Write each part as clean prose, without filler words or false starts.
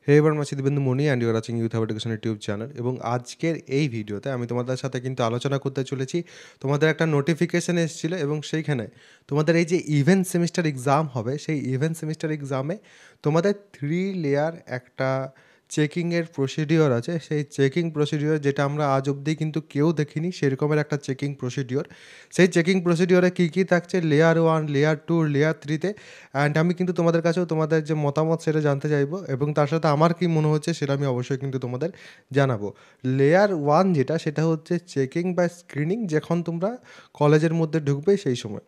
হে এবার মাছি Dibendu Moni and you are watching Youth Hub Education YouTube channel এবং আজকের এই ভিডিওতে আমি তোমাদের সাথে কিন্তু আলোচনা করতে চলেছি। তোমাদের একটা নোটিফিকেশন এসেছিল এবং সেইখানে তোমাদের এই যে ইভেন্ট সেমিস্টার এক্সাম হবে, সেই ইভেন্ট সেমিস্টার এক্সামে তোমাদের 3 লেয়ার একটা চেকিংয়ের প্রসিডিওর আছে। সেই চেকিং প্রসিডিওর যেটা আমরা আজ অবধি কিন্তু কেউ দেখিনি, সেরকমের একটা চেকিং প্রসিডিওর। সেই চেকিং প্রসিডিওরে কী কী থাকছে লেয়ার 1, লেয়ার 2, লেয়ার 3-তে, অ্যান্ড আমি কিন্তু তোমাদের কাছেও তোমাদের যে মতামত সেটা জানতে চাইবো এবং তার সাথে আমার কী মনে হচ্ছে সেটা আমি অবশ্যই কিন্তু তোমাদের জানাবো। লেয়ার 1 যেটা, সেটা হচ্ছে চেকিং বা স্ক্রিনিং, যখন তোমরা কলেজের মধ্যে ঢুকবে সেই সময়।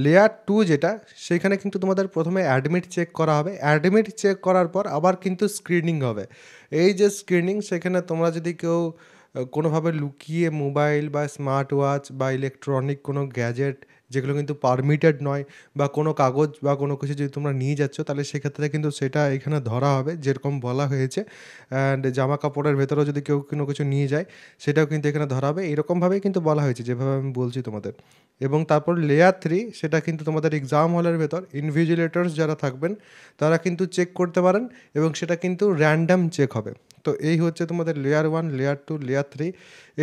লেয়ার 2 যেটা, সেখানে কিন্তু তোমাদের প্রথমে অ্যাডমিট চেক করা হবে। অ্যাডমিট চেক করার পর আবার কিন্তু স্ক্রিনিং হবে। এই যে স্ক্রিনিং, সেখানে তোমরা যদি কেউ কোনোভাবে লুকিয়ে মোবাইল বা স্মার্ট ওয়াচ বা ইলেকট্রনিক কোনো গ্যাজেট, যেগুলো কিন্তু পারমিটেড নয়, বা কোনো কাগজ বা কোনো কিছু যদি তোমরা নিয়ে যাচ্ছ, তাহলে সেক্ষেত্রে কিন্তু সেটা এখানে ধরা হবে, যেরকম বলা হয়েছে। অ্যান্ড জামা কাপড়ের ভেতরেও যদি কেউ কোনো কিছু নিয়ে যায়, সেটাও কিন্তু এখানে ধরা হবে। এরকমভাবেই কিন্তু বলা হয়েছে, যেভাবে আমি বলছি তোমাদের। এবং তারপর লেয়ার 3, সেটা কিন্তু তোমাদের এক্সাম হলের ভেতর ইনভিজিলেটর্স যারা থাকবেন তারা কিন্তু চেক করতে পারেন এবং সেটা কিন্তু র্যান্ডাম চেক হবে। তো এই হচ্ছে তোমাদের লেয়ার 1, লেয়ার 2, লেয়ার 3।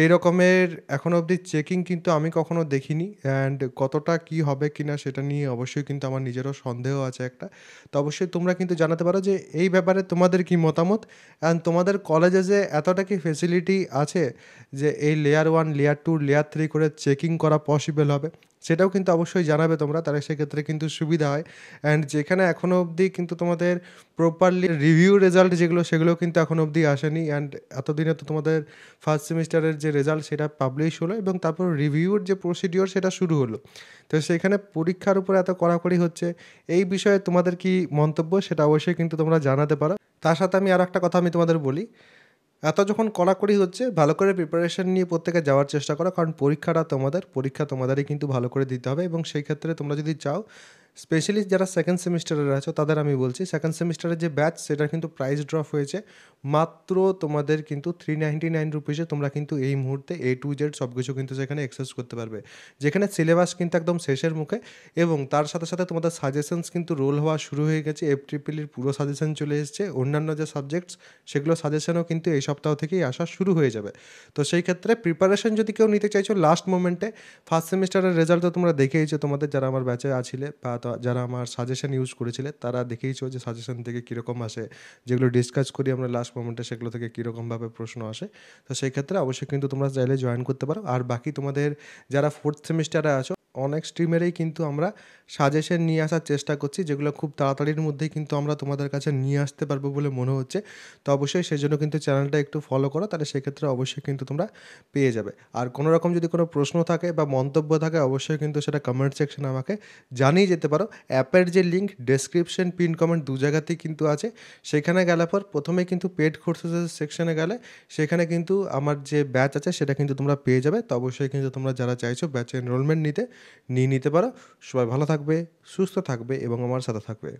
এই রকমের এখনও অবধি চেকিং কিন্তু আমি কখনো দেখিনি, অ্যান্ড কতটা কি হবে কি না সেটা নিয়ে অবশ্যই কিন্তু আমার নিজেরও সন্দেহ আছে একটা। তো অবশ্যই তোমরা কিন্তু জানাতে পারো যে এই ব্যাপারে তোমাদের কি মতামত, অ্যান্ড তোমাদের কলেজে যে এতটা কি ফেসিলিটি আছে যে এই লেয়ার 1, লেয়ার 2, লেয়ার 3 করে চেকিং করা পসিবল হবে, সেটাও কিন্তু অবশ্যই জানাবে তোমরা। তাহলে সেক্ষেত্রে কিন্তু সুবিধা হয়। অ্যান্ড যেখানে এখনও অবধি কিন্তু তোমাদের প্রপারলি রিভিউ রেজাল্ট যেগুলো, সেগুলোও কিন্তু এখনও অবধি আসেনি। অ্যান্ড এতদিনে তো তোমাদের ফার্স্ট সেমিস্টারের যে রেজাল্ট সেটা পাবলিশ হলো এবং তারপর রিভিউর যে প্রসিডিওর সেটা শুরু হলো। তো সেখানে পরীক্ষার উপর এত কড়াকড়ি হচ্ছে, এই বিষয়ে তোমাদের কি মন্তব্য সেটা অবশ্যই কিন্তু তোমরা জানাতে পারো। তার সাথে আমি আর একটা কথা আমি তোমাদের বলি, এত যখন কড়াকড়ি হচ্ছে, ভালো করে প্রিপারেশন নিয়ে প্রত্যেকে যাওয়ার চেষ্টা করো, কারণ পরীক্ষা তোমাদেরই কিন্তু ভালো করে দিতে হবে। এবং সেই ক্ষেত্রে তোমরা যদি চাও, স্পেশালি যারা সেকেন্ড সেমিস্টারের আছো তাদের আমি বলছি, সেকেন্ড সেমিস্টারের যে ব্যাচ সেটার কিন্তু প্রাইস ড্রপ হয়েছে। মাত্র তোমাদের কিন্তু 399 রুপিসে তোমরা কিন্তু এই মুহূর্তে A to Z সব কিছু কিন্তু সেখানে অ্যাক্সেস করতে পারবে, যেখানে সিলেবাস কিন্তু একদম শেষের মুখে। এবং তার সাথে সাথে তোমাদের সাজেশনস কিন্তু রোল হওয়া শুরু হয়ে গেছে। FTPLর পুরো সাজেশন চলে এসেছে। অন্যান্য যে সাবজেক্টস, সেগুলো সাজেশনও কিন্তু এই সপ্তাহ থেকেই আসা শুরু হয়ে যাবে। তো সেই ক্ষেত্রে প্রিপারেশন যদি কেউ নিতে চাইছো লাস্ট মোমেন্টে, ফার্স্ট সেমিস্টারের রেজাল্ট তো তোমরা দেখেইছো, তোমাদের যারা আমার ব্যাচে আছিলে বা যারা আমার সাজেশন ইউজ করেছিলে তারা দেখেইছো যে সাজেশন থেকে কীরকম আসে, যেগুলো ডিসকাস করি আমরা লাস্ট মোমেন্টে, সেগুলো থেকে কীরকমভাবে প্রশ্ন আসে। তো সেই ক্ষেত্রে অবশ্যই কিন্তু তোমরা চাইলে জয়েন করতে পারো। আর বাকি তোমাদের যারা ফোর্থ সেমিস্টারে আছো, অনেক স্ট্রিমেরেই কিন্তু আমরা সাজেশন নিয়ে আসার চেষ্টা করছি, যেগুলো খুব তাড়াতাড়ির মধ্যেই কিন্তু আমরা তোমাদের কাছে নিয়ে আসতে পারবো বলে মনে হচ্ছে। তো অবশ্যই সেজন্য কিন্তু চ্যানেলটা একটু ফলো করো, তাহলে সেক্ষেত্রে অবশ্যই কিন্তু তোমরা পেয়ে যাবে। আর কোনো রকম যদি কোনো প্রশ্ন থাকে বা মন্তব্য থাকে, অবশ্যই কিন্তু সেটা কমেন্ট সেকশনে আমাকে জানিয়ে যেতে পারো। অ্যাপের যে লিঙ্ক ডেসক্রিপশন, পিন কমেন্ট দু জায়গাতেই কিন্তু আছে। সেখানে গেলে পর প্রথমে কিন্তু পেড কোর্সেসের সেকশনে গেলে সেখানে কিন্তু আমার যে ব্যাচ আছে সেটা কিন্তু তোমরা পেয়ে যাবে। তো অবশ্যই কিন্তু তোমরা যারা চাইছো ব্যাচে এনরোলমেন্ট নিতে, নিয়ে নিতে পারো। সবাই ভালো থাকবে, সুস্থ থাকবে এবং আমার সাথে থাকবে।